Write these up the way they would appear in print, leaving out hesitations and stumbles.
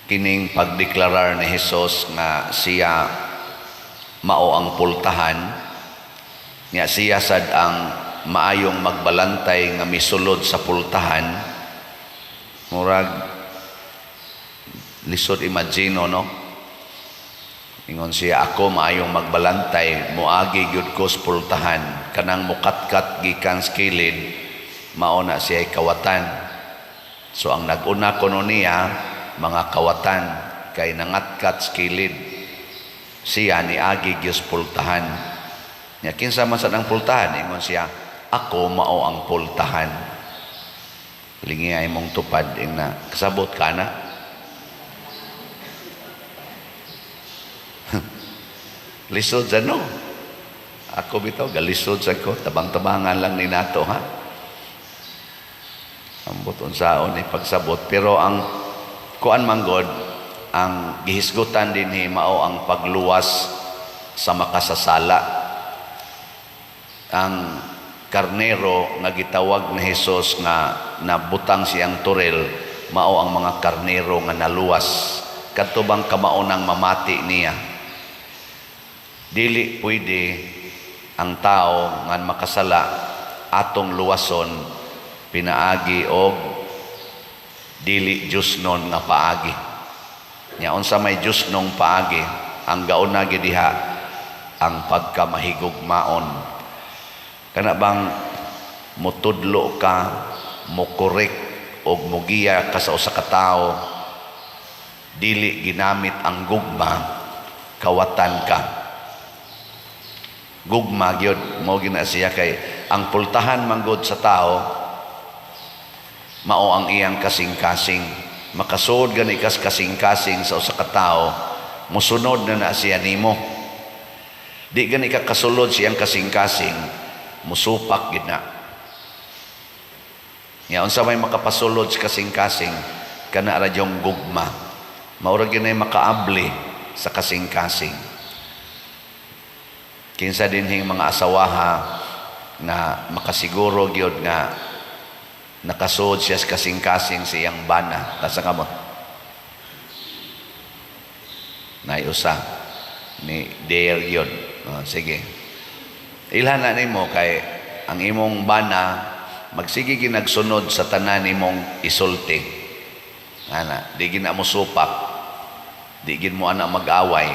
kining pagdeklarar ni Hesus nga siya mao ang pultahan, nga siya sad ang maayong magbalantay nga misulod sa pultahan. Murag lisod imagino, no? Ingon siya, ako maayong magbalantay, muagi gyud ko sa pultahan, kanang mukatkat gikan sa kilid, mao na siya kawatan. So ang nag-una kuno niya mga kawatan, kay nangatkat sa kilid, siya niagi gyud sa pultahan. Nya kinsa man sad ang pultahan, ingon siya, ako mao ang pultahan. Lingi ay mong tupad na kasabot ka na. Lisod sa no. Ako bitaw galisod sa ko, tabang-tabangan lang ni nato, ha. Ambot unsaon ni pagsabot, pero ang kuan manggod, ang gihisgutan din ni mao ang pagluwas sa makasasala. Ang karnero nga gitawag ni Hesus nga nabutang siyang turel, mao ang mga karnero nga naluwas kadto bang kamaunang mamati niya. Dili pwede ang tao nga makasala atong luwason pinaagi og dili Diosnon nga paagi. Nya unsa may Diosnong paagi, ang gauna gyud diha ang pagkamahigugmaon. Kana bang mutudlo ka, mokorek o mugiya ka sa usa ka tawo, dili ginamit ang gugma, kawatan ka. Gugma gyud mao gina siya, kay ang pultahan manggod sa tao mao ang iyang kasing-kasing. Makasud gani kas kasing-kasing sa usa ka tawo, musunod na siya nimo. Di gani ka kasulod siyang kasing-kasing, musupak gid na. Nya unsa may makapasulod sa kasing-kasing, kana ra yung gugma. Mao ra gyud makaabli sa kasing-kasing. Kinsa dinhing mga asawaha na makasiguro gyud nga nakasud siya sa kasing-kasing sa iyang bana, tasa kamot naiusa ni dare yun. Sige, ilhan na nimo kay ang imong bana magsige ginagsunod sa tanan nimong isulti. Ana, di gina mo supak, di gin mo ana mag-away.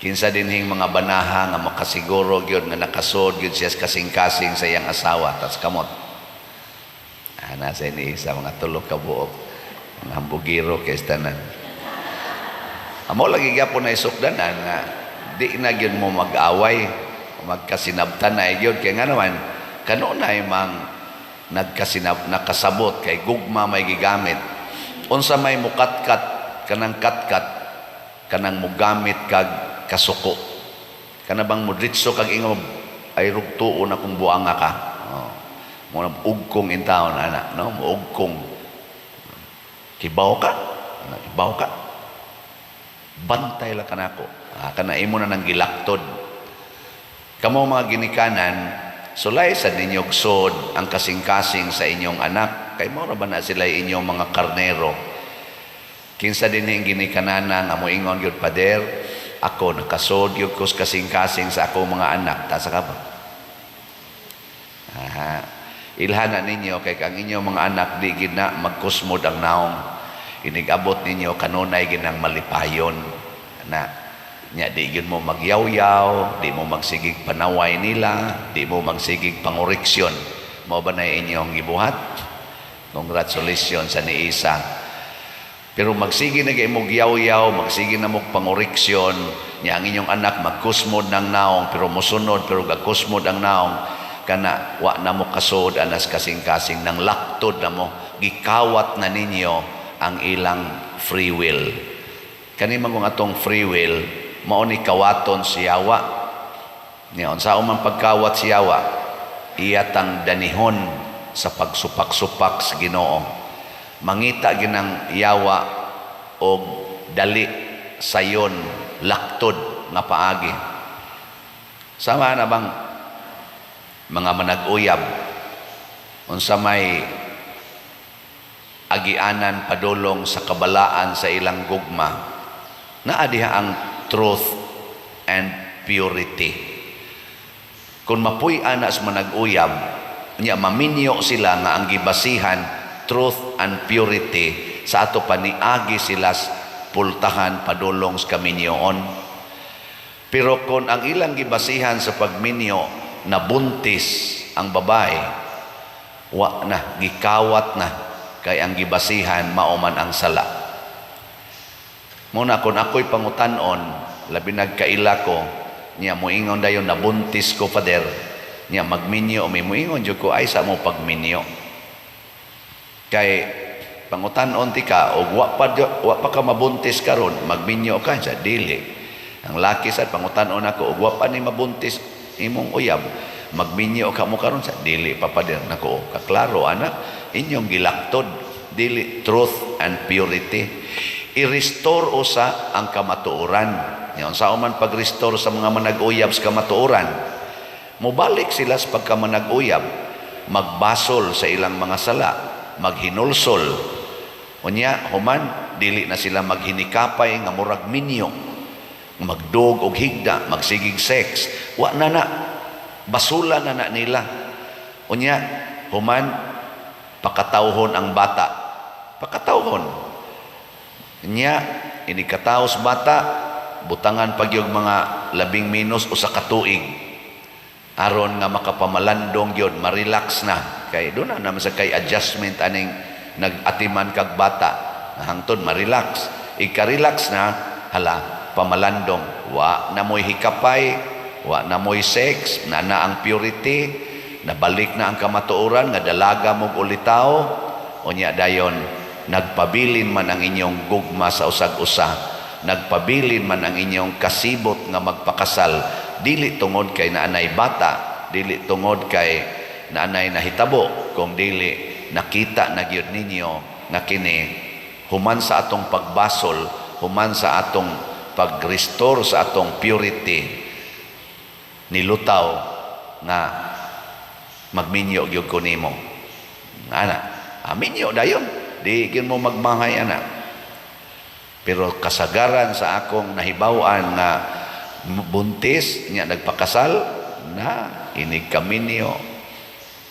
Kinsa dinhing mga banaha nga makasiguro gyud nga nakasud gyud siya sa kasing-kasing sa iyang asawa, tas kamot ana sa ini sa mga tulo ka buok nga hambugiro kay tanan. Amo lagi gyapon na isukdanan nga di na gyud mo mag-away, magkasinabtan na gyud, kay nga naman kanunay mang nakasabot kay gugma may gigamit. Unsa may mukatkat kanang katkat, kanang mugamit kag kasuko, kana bang mudritso kag ingo ay rugtuo na kung buanga ka. Mo ugkong in taon ana, no, muugkong kibaw ka, kibaw ka, bantay la kanako. Kana imo na nang gilaktod. Kamo mga ginikanan, sulay sa ninyong sod ang kasing-kasing sa inyong anak, kay mao ra ba na sila inyong mga karnero. Kinsa dinhing ginikanana nga moingon gyud, pader, ako nakasod gyud ko kasing-kasing sa ako mga anak, tasa ka ba? Ilhana ninyo kay ang inyong mga anak di gid na magkusmod ang naong. Inigabot ninyo kanunay ginang malipayon na nya di gyud mo magyaw-yaw, di mo magsigig panaway nila, di mo magsigig pangoreksyon. Mao ba na inyong gibuhat? Congratulations sa ni Isa. Pero magsige na kayo mogyaw-yaw, magsige na mong pangoreksyon, niya ang inyong anak magkusmod ng naong, pero musunod, pero gagkusmod ang naong, kana wa na mo kasod anas kasing-kasing, nang laktod na mo, gikawat na ninyo ang ilang free will. Kani mga atong free will, mao ni kawaton si Yawa. Niya, unsa man pagkawat si Yawa, iyatang danihon sa pagsupak-supak sa Ginoo. Mangita ginang Yawa o dali sayon laktod nga paagi. Sama na bang mga manag-uyab, unsa may agianan padulong sa kabalaan sa ilang gugma, naa diha ang truth and purity. Kung mapuy-an sa manag-uyab, niya maminyo sila nga ang gibasihan truth and purity sa ato paniagi sila pultahan padulong sa kaminyoon. Pero kung ang ilang gibasihan sa pagminyo nabuntis ang babae, wa na, gikawat na, kay ang gibasihan mauman ang sala. Muna kung ako'y pangutanon, labi nagkaila ko, niya muingon dayon nabuntis ko, Father, niya magminyo, may muingon dyan ko, ay sa mo pagminyo. Kay pangutanon ti ka, o wa pa ka mabuntis karon, magminyo ka, sa dili. Ang laki sa pangutanon ako, o wa pa ni mabuntis imong uyab, magminyo ka mo karon sa dili, papader nako, kaklaro, anak, inyong gilaktod, dili truth and purity. I-restore usa ang kamatuoran. Yan sa man pag-restore sa mga manag-uyab sa kamatuoran, mubalik sila sa pagkamanag-uyab, magbasol sa ilang mga sala, maghinulsol. Unya, human, dili na sila maghinikapay nga murag minyo, magdog og higda, magsigig sex. Wa na na, basula na na nila. Unya, human, pakatawhon ang bata. Pakatawhon. Unya, inikataos bata, butangan pagyog mga 10 o sa katuig. Aron nga makapamalandong yun, marelax na. Kay doon na naman sa kay adjustment aning nag-atiman kag bata. Hangtod, marelax. Ika-relax na, hala, pamalandong. Wa na mo'y hikapay, wa na mo'y sex, na ang purity, nabalik na ang kamatuoran, nga dalaga mong ulitaw, o niya dayon, nagpabilin man ang inyong gugma sa usag-usa, nagpabilin man ang inyong kasibot nga magpakasal, dili tungod kay naanay bata, dili tungod kay naanay nahitabo, kung dili nakita na gyud ninyo nga kini human sa atong pagbasol, human sa atong pag-restore sa atong purity, nilutaw nga magminyo gyud ko nimo. Ana, aminyo dayon, di gyud mo magmahay ana. Pero kasagaran sa akong nahibaw-an nga buntis niya nagpakasal na inig kaminyo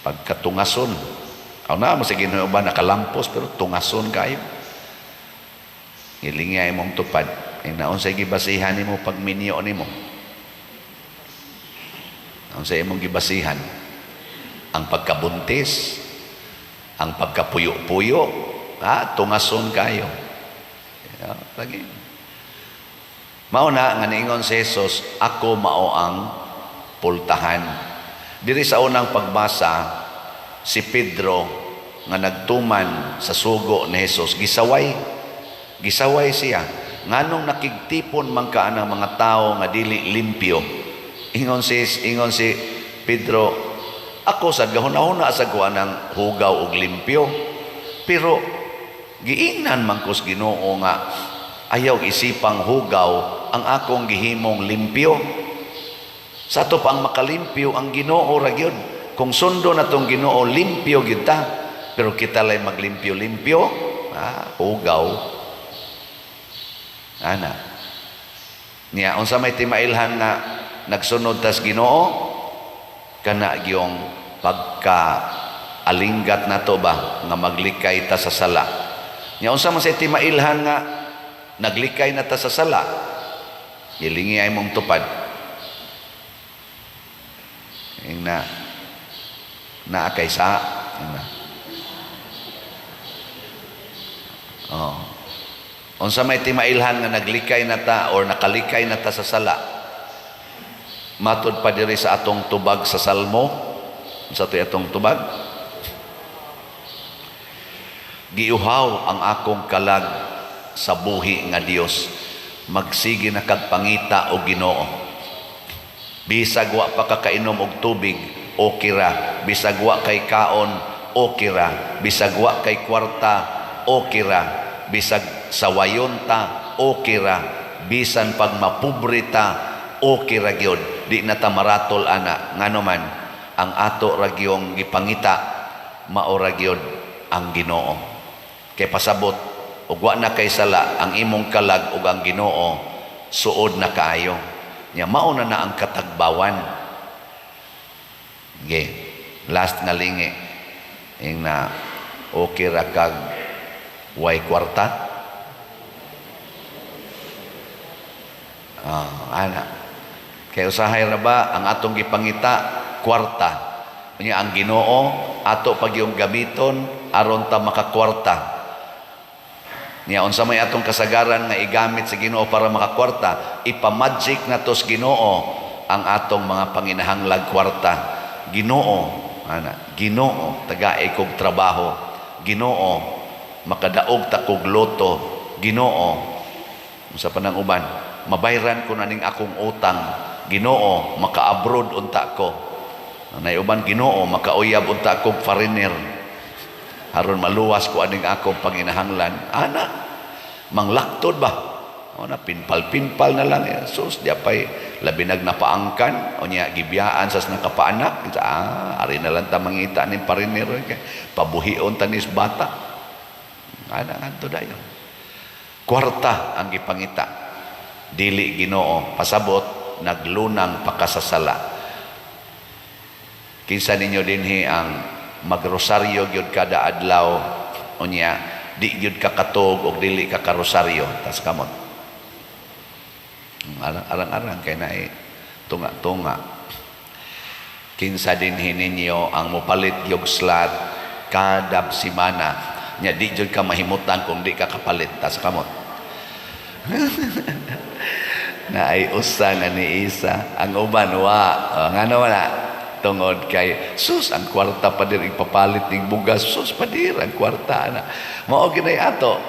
pagkatungason. Aw na mo sige no ba nakalampos pero tungason kayo. Ilingay mong tupad. Naon sa gibasihan nimo pagminyo nimo. Naon sa imong gibasihan ang pagkabuntis, ang pagkapuyo-puyo, tungason kayo. Lagi. Mauna nga niingon si Jesus, ako mao ang pultahan. Diri sa unang pagbasa, si Pedro nga nagtuman sa sugo ni Jesus, gisaway siya. Nganong nakigtipon man ka ang mga tao nga dili limpyo. Ingon si Pedro, ako sad gahuna-huna sa kuan ng hugaw og limpyo. Pero giingnan man kus Ginoo nga ayaw isipang hugaw ang akong gihimong limpyo. Sa to pang makalimpyo ang Ginoo ra gyud. Kung sundo na tong Ginoo, limpyo gyud ta. Pero kita lay maglimpyo-limpyo, hugaw. Ana. Niya unsa may timailhan nga nagsunod tas Ginoo, kana gyong pagka alinggat nato ba nga maglikay ta sa sala. Nya unsa man say timailhan nga naglikay na ta sa sala, ilingi ay mong tupad. Ing na kay sa unsa may timailhan nga naglikay na ta or nakalikay na ta sa sala, matud pa diri sa atong tubag sa Salmo. Unsa to atong tubag? Giuhaw ang akong kalag sa buhi nga Dios, magsige na kag pangita o Ginoo. Bisag wa pa kakainom og tubig, okay ra. Bisag wa kay kaon, okay ra. Bisag wa kay kwarta, okay ra. Bisag sawayon ta, okay ra. Bisan pag mapobre ta, okay ra gyud. Di na ta maratol ana. Ngano man ang ato ra gyung gipangita, mao ra gyud ang Ginoo. Kay pasabot ug wa na kay sala ang imong kalag ug ang Ginoo suod na kaayo. Nya mao na ang katagbawan. Last nga lingi ing na okay ra kag way kwarta. Ana kay usahay ra ba ang atong gipangita kwarta. Unya ang Ginoo ato pagyong gamiton aron ta makakwarta. Niya unsa may atong kasagaran nga igamit sa Ginoo para makakwarta, ipamagic nato sa Ginoo ang atong mga panginahanglag kwarta. Ginoo, Ginoo tagaay kog trabaho. Ginoo makadaog ta kog loto. Ginoo unsa pa nang uban, mabayran ko na ning akong utang. Ginoo maka-abroad unta ko. Nay uban, Ginoo makauyab unta kog foreigner aron maluwas ko aning akong panginahanglan. Manglaktod ba? Pinpal-pinpal na lang. Sus, di apay labi nagnapaangkan o niya gibiyaan sas nakapaanak. Ari na lang ta mangita ning foreigner pabuhion tanis bata. Anto dayon. Kwarta ang gipangita. Dili Ginoo pasabot naglunang pakasasala. Kinsa ninyo dinhi ang magrosaryo gyud kada adlaw unya di gyud ka katog og dili ka karosaryo tas kamot arang-arang kay naay tunga-tunga. Kinsa dinhi ninyo ang mopalit gyud slot kada semana nya di gyud ka mahimutan kung di ka kapalit tas kamot. Naay usa nga ni isa ang uban ngano wala tungod kay sus ang kwarta pa dir ipapalit ning bugas, sus pa dir ang kwarta na mao ginay ato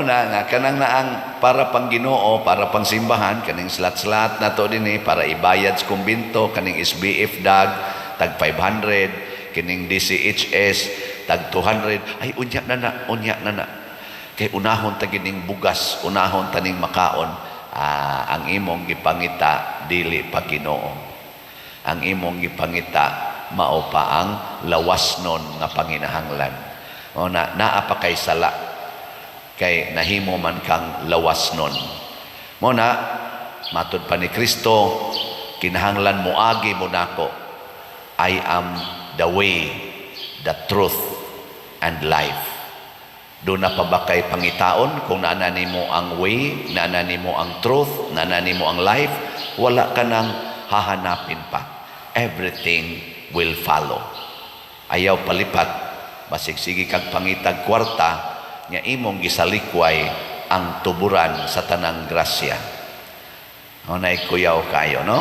na nga kanang naang para pang Ginoo, para pang simbahan kaning slat-slat nato dinhi para ibayad sa kumbento, kaning SBF dag tag 500, kining DCHS tag 200. Ay unya na kay unahon ta gining bugas, unahon taning makaon. Ang imong gipangita dili pa Ginoo. Ang imong gipangita mao pa ang lawasnon nga panginahanglan. Naa pa kay sala kay nahimo man kang lawasnon. Mo na matud pa ni Kristo, kinahanglan moagi mo nako. I am the way, the truth and life. Do na pa ba kay pangitaon kung naana nimo ang way, naana nimo ang truth, naana nimo ang life, wala ka nang hahanapin pa. Everything will follow. Ayaw palipat, basig sige kag pangitag kwarta, nya imong gisalikway ang tuburan sa tanang grasya. Nay kuyaw kayo, no?